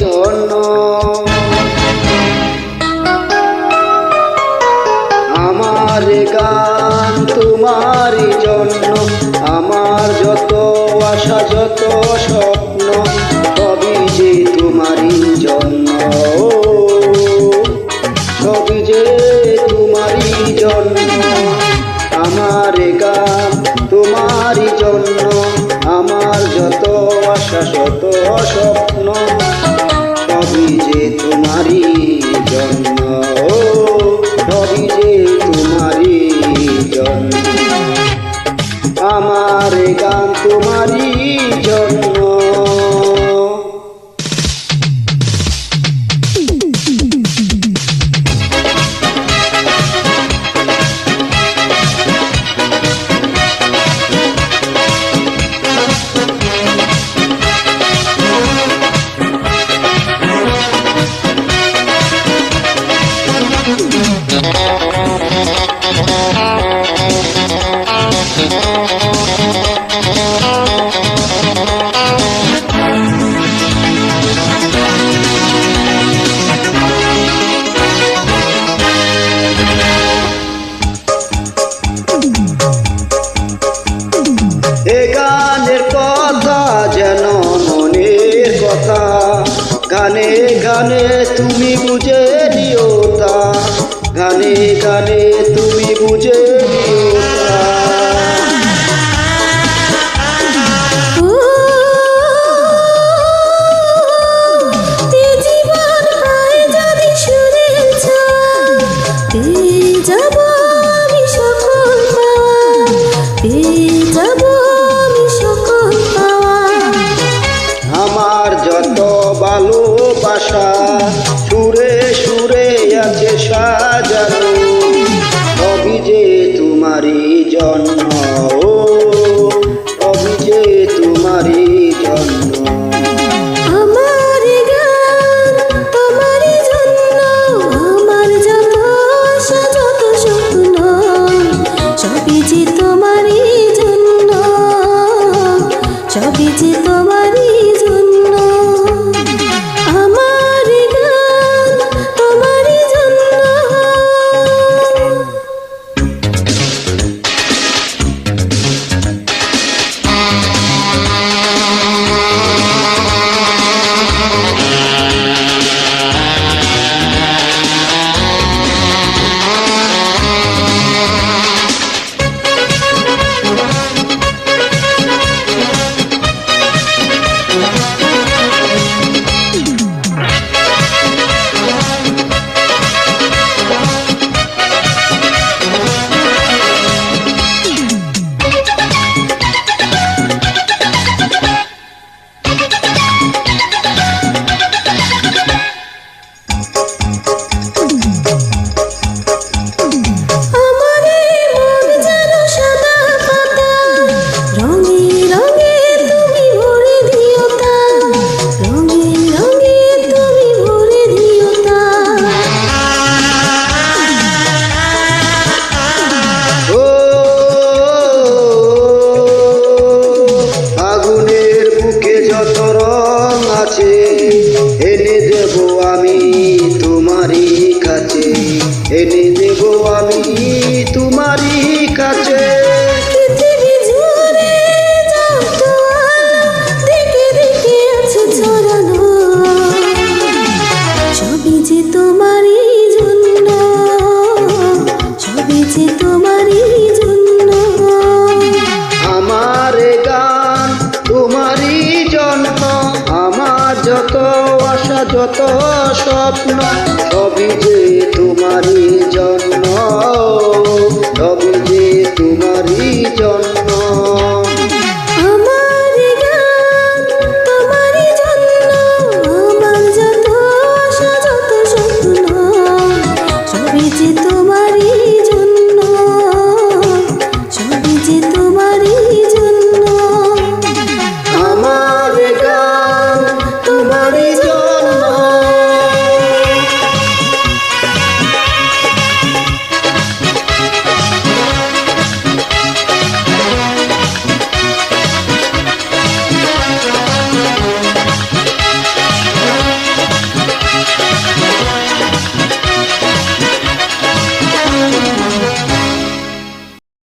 জন্য। আমার গান তোমারই জন্য, আমার যত আশা যত স্বপ্ন সবই যে তোমারই জন্য, সবই যে তোমারই জন্য। আমার গান তোমারই জন্য, আমার যত আশা শত স্বপ্ন সবই যে তোমারই জন্য, সবই যে তোমারই জন্য। আমার গান তোমারই জন্য। এ গানের কথা যেন মনের কথা, গানে গানে তুমি বুঝে নিও তা, গানে গানে তুমি বুঝে নিও তা। আমার যত ভালোবাসা সুরে সুরে আছে সাজানো সবই যে তোমারই জন্য, সবই যে তোমারই জন্য। আমার গান তোমারই জন্য, আমার যত আশা যত স্বপ্ন সবই যে তোমারই জন্য, সবই যে তোমারই জন্য। আমার গান তোমারই জন্য। এনে দেব আমি তোমারই কাছে, এনে দেব আমি তোমারই কাছে। পৃথিবী জুড়ে যত দিকে দিকে আছে ছড়ানো সবই যে তোমারই জন্য, সবই যে তোমারই জন্য। আমার গান তোমারই জন্য, আমার যত আশা যত স্বপ্ন সবই যে তোমারই জন্য, সবই যে তোমারই জন্য।